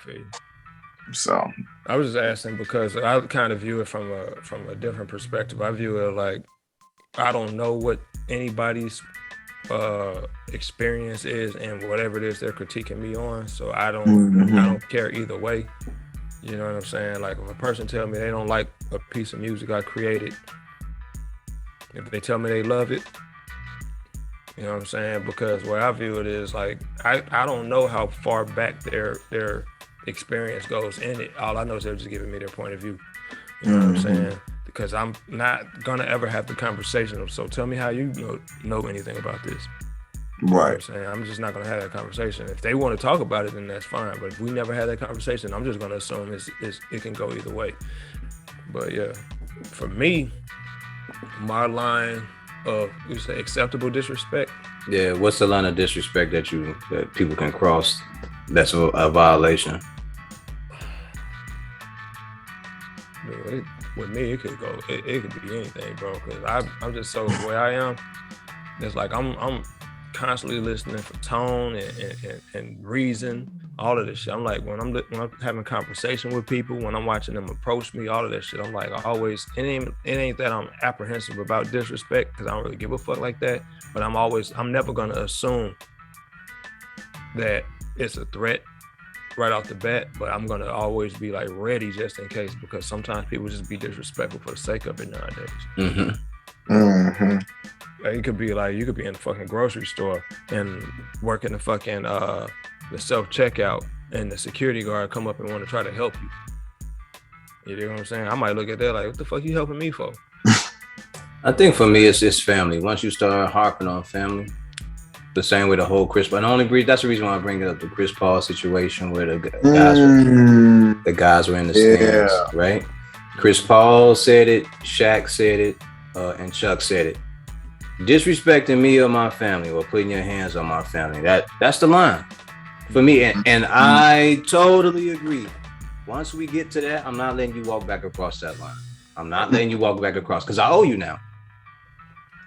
feel you. So I was just asking because I kind of view it from a different perspective. I view it like I don't know what anybody's experience is and whatever it is they're critiquing me on, so I don't care either way. You know what I'm saying? Like if a person tell me they don't like a piece of music I created, if they tell me they love it, you know what I'm saying? Because where I view it is like I don't know how far back their experience goes in it. All I know is they're just giving me their point of view. You know what I'm saying? Because I'm not gonna ever have the conversation of, so tell me how you know anything about this. You know what I'm saying? I'm just not gonna have that conversation. If they want to talk about it, then that's fine. But if we never had that conversation, I'm just gonna assume it can go either way. But yeah, for me, my line of you say acceptable disrespect. Yeah, what's the line of disrespect that people can cross? That's a violation. With me, it could go. It could be anything, bro. Because I'm just so the way I am. It's like I'm constantly listening for tone and reason, all of this shit. I'm like when I'm having conversation with people, when I'm watching them approach me, all of that shit. I'm like always. It ain't that I'm apprehensive about disrespect because I don't really give a fuck like that. But I'm never gonna assume that it's a threat right off the bat, but I'm gonna always be like ready just in case, because sometimes people just be disrespectful for the sake of it nowadays. It could be like you could be in the fucking grocery store and working the fucking the self checkout, and the security guard come up and want to try to help you. You know what I'm saying? I might look at that like, what the fuck you helping me for? I think for me it's family. Once you start harping on family, the same way the whole Chris Paul. That's the reason why I bring it up, the Chris Paul situation where the guys were in the stands, right? Chris Paul said it, Shaq said it, and Chuck said it. Disrespecting me or my family or putting your hands on my family, that's the line for me. And I totally agree. Once we get to that, I'm not letting you walk back across that line. I'm not letting you walk back across because I owe you now.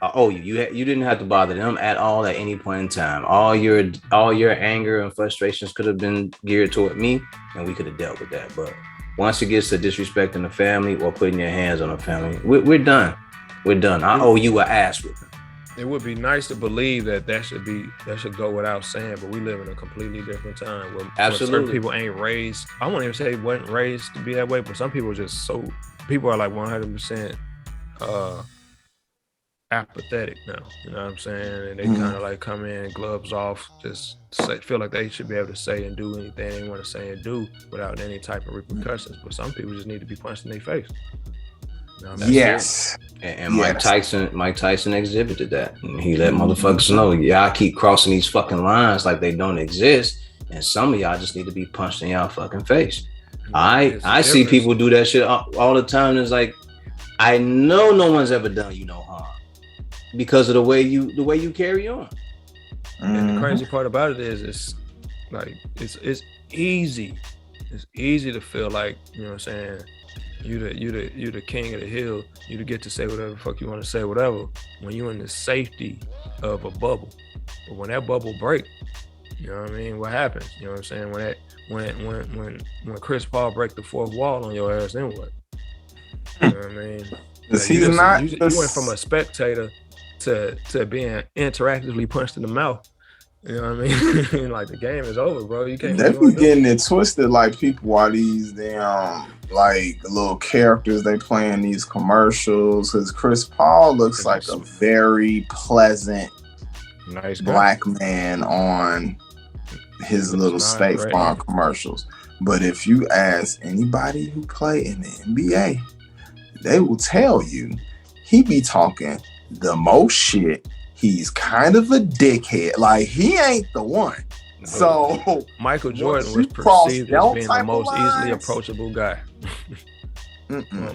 I owe you. You didn't have to bother them at all at any point in time. All your anger and frustrations could have been geared toward me, and we could have dealt with that. But once it gets to disrespecting the family or putting your hands on the family, we're done. We're done. I owe you an ass whipping. It would be nice to believe that should go without saying, but we live in a completely different time where certain people ain't raised. I won't even say wasn't raised to be that way, but some people people are like 100% apathetic now. You know what I'm saying? And they kind of like come in gloves off, just feel like they should be able to say and do anything they want to say and do without any type of repercussions. But some people just need to be punched in their face. You know, yes. And Mike Tyson exhibited that. And he let motherfuckers know, y'all keep crossing these fucking lines like they don't exist, and some of y'all just need to be punched in y'all fucking face. I see people do that shit all the time. It's like, I know no one's ever done you no harm because of the way you carry on. And the crazy part about it is it's easy. It's easy to feel like, you know what I'm saying, you the king of the hill. You get to say whatever the fuck you want to say, whatever, when you're in the safety of a bubble. But when that bubble break, you know what I mean, what happens? You know what I'm saying? When Chris Paul break the fourth wall on your ass, then what? You know what I mean? Like you went from a spectator to being interactively punched in the mouth. You know what I mean? Like the game is over, bro. You can't. They be getting it twisted. Like people are these damn like little characters they play in these commercials. Because Chris Paul looks like a very pleasant, nice black man on his little State Farm commercials. But if you ask anybody who play in the NBA, they will tell you he be talking the most shit. He's kind of a dickhead. Like, he ain't the one. So Michael Jordan was perceived as being the most easily approachable guy.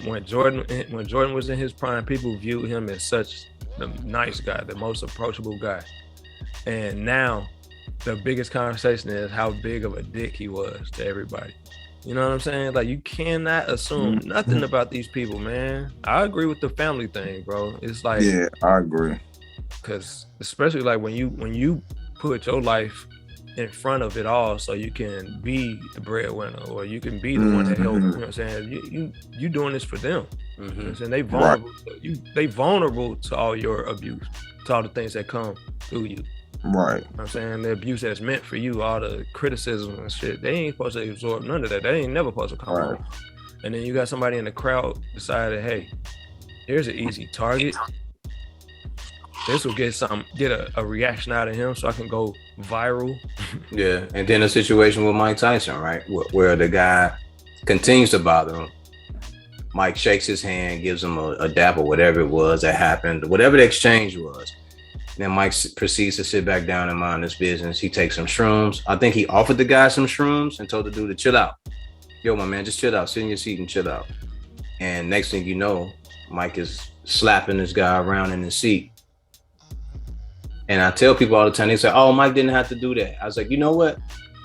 When Jordan was in his prime, people viewed him as such the nice guy, the most approachable guy. And now the biggest conversation is how big of a dick he was to everybody. You know what I'm saying? Like, you cannot assume nothing about these people, man. I agree with the family thing, bro. It's like, yeah, I agree. Because especially like when you put your life in front of it all so you can be the breadwinner, or you can be the one that helps. You know what I'm saying? You doing this for them. You know what I'm saying? They vulnerable they vulnerable to all your abuse, to all the things that come through you. Right. You know what I'm saying? The abuse that's meant for you, all the criticism and shit, they ain't supposed to absorb none of that. They ain't never supposed to come on. And then you got somebody in the crowd decided, hey, here's an easy target. This will get a reaction out of him so I can go viral. Yeah. And then a situation with Mike Tyson, right? Where the guy continues to bother him. Mike shakes his hand, gives him a dap or whatever it was that happened, whatever the exchange was. Then Mike proceeds to sit back down and mind his business. He takes some shrooms. I think he offered the guy some shrooms and told the dude to chill out. Yo, my man, just chill out. Sit in your seat and chill out. And next thing you know, Mike is slapping this guy around in his seat. And I tell people all the time, they say, oh, Mike didn't have to do that. I was like, you know what?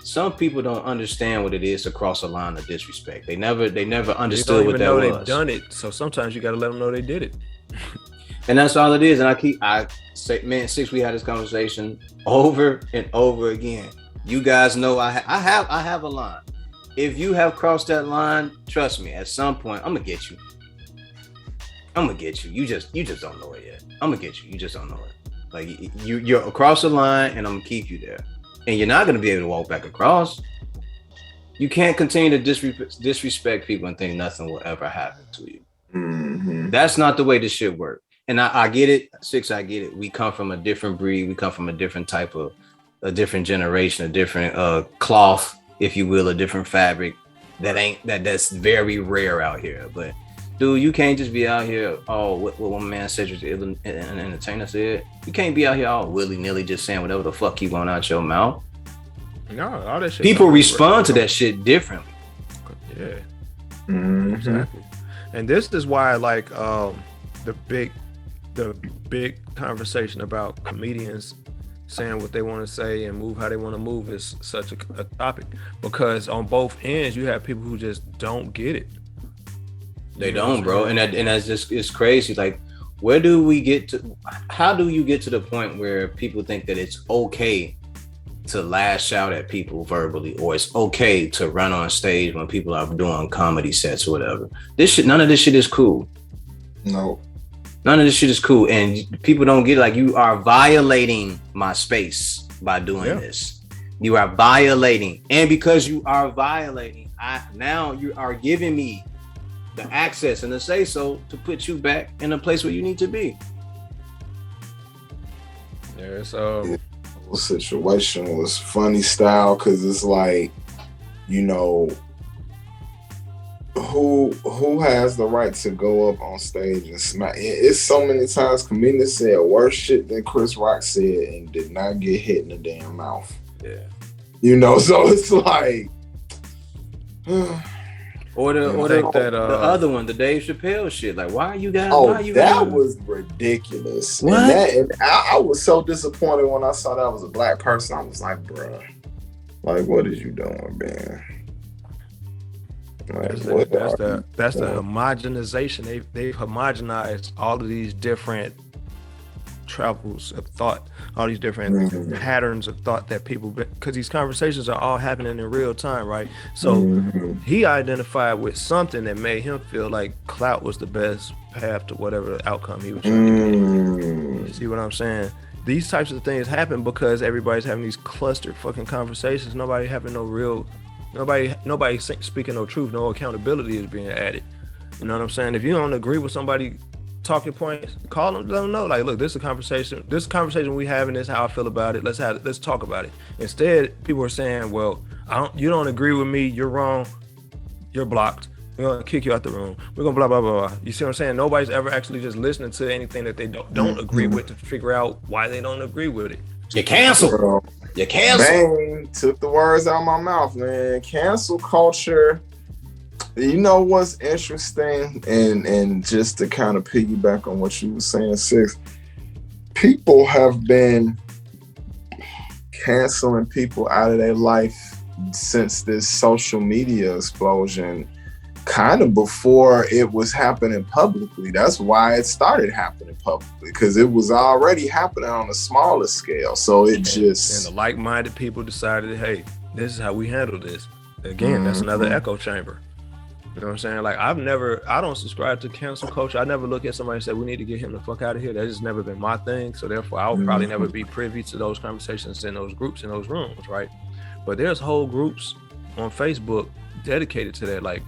Some people don't understand what it is to cross a line of disrespect. They never understood what that was. They've done it. So sometimes you got to let them know they did it. And that's all it is. And I say, man, Six, we had this conversation over and over again. You guys know I have a line. If you have crossed that line, trust me, at some point, I'm gonna get you. You just don't know it yet. I'm gonna get you. You just don't know it. Like you're across the line, and I'm gonna keep you there. And you're not gonna be able to walk back across. You can't continue to disrespect people and think nothing will ever happen to you. Mm-hmm. That's not the way this shit works. And I get it, Six, I get it. We come from a different breed. We come from a different type of, a different generation, a different cloth, if you will, a different fabric that's very rare out here. But dude, you can't just be out here, what one man Cedric, an entertainer, said. You can't be out here all willy-nilly just saying whatever the fuck you want out your mouth. No, all that shit. People respond to that shit differently. Yeah. Mm-hmm. Exactly. And this is why, like, the big conversation about comedians saying what they want to say and move how they want to move is such a topic, because on both ends you have people who just don't get it. They don't, bro. And that's just, it's crazy. Like, where do we get to? How do you get to the point where people think that it's okay to lash out at people verbally, or it's okay to run on stage when people are doing comedy sets or whatever? None of this shit is cool. No. None of this shit is cool. And people don't get it. Like, you are violating my space by doing this. You are violating. And because you are violating, now you are giving me the access and the say so to put you back in a place where you need to be. There's situation was funny style, because it's like, you know, who has the right to go up on stage and smack? It's so many times comedians said worse shit than Chris Rock said and did not get hit in the damn mouth. Yeah. You know, so it's like or the other one, the Dave Chappelle shit. Like, why are you guys? That was ridiculous. What? And I was so disappointed when I saw that was a black person. I was like, bruh, like, what is you doing, man? Like, that's the homogenization. They've homogenized all of these different travels of thought, all these different patterns of thought that people, because these conversations are all happening in real time, right? So he identified with something that made him feel like clout was the best path to whatever outcome he was trying to get. You see what I'm saying? These types of things happen because everybody's having these clustered fucking conversations. Nobody having no real, nobody speaking no truth. No accountability is being added. You know what I'm saying? If you don't agree with somebody talking points, call them, let them know, like, look, this is a conversation. This conversation we having, this is how I feel about it. Let's talk about it. Instead, people are saying, well, you don't agree with me, you're wrong, you're blocked, we're gonna kick you out the room, we're gonna blah blah blah blah. You see what I'm saying? Nobody's ever actually just listening to anything that they don't agree with to figure out why they don't agree with it. You're canceled. You're canceled. Bang, took the words out of my mouth, man. Cancel culture. You know what's interesting, and just to kind of piggyback on what you were saying, Six, people have been canceling people out of their life since this social media explosion kind of before it was happening publicly. That's why it started happening publicly, because it was already happening on a smaller scale. So it just... And the like-minded people decided, hey, this is how we handle this. Again, that's another echo chamber. You know what I'm saying? Like, I don't subscribe to cancel culture. I never look at somebody and say, we need to get him the fuck out of here. That's just never been my thing. So therefore, I'll probably never be privy to those conversations in those groups, in those rooms, right? But there's whole groups on Facebook dedicated to that. Like,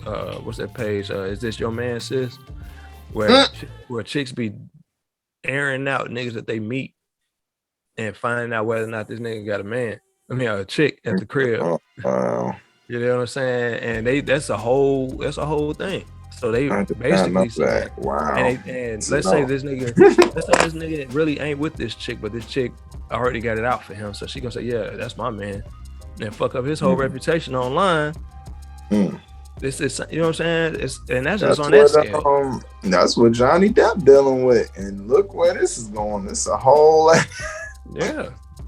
what's that page? Is this your man, sis? Where chicks be airing out niggas that they meet and finding out whether or not this nigga got a man. I mean, a chick at the crib. Wow. You know what I'm saying? And that's a whole thing. So they basically say, wow. And let's say this nigga really ain't with this chick, but this chick already got it out for him. So she gonna say, yeah, that's my man. And fuck up his whole reputation online. This is, you know what I'm saying? And that's just on that scale. That's what Johnny Depp dealing with. And look where this is going. It's a whole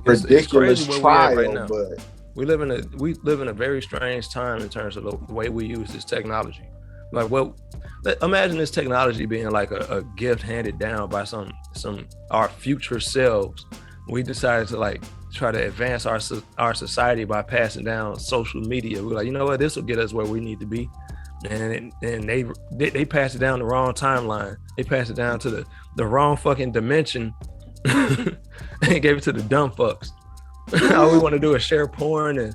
ridiculous trial right now. But we live in a very strange time in terms of the way we use this technology. Like, imagine this technology being like a gift handed down by our future selves. We decided to like try to advance our society by passing down social media. We're like, you know what, this will get us where we need to be. And they passed it down the wrong timeline. They passed it down to the wrong fucking dimension and gave it to the dumb fucks. All we want to do is share porn and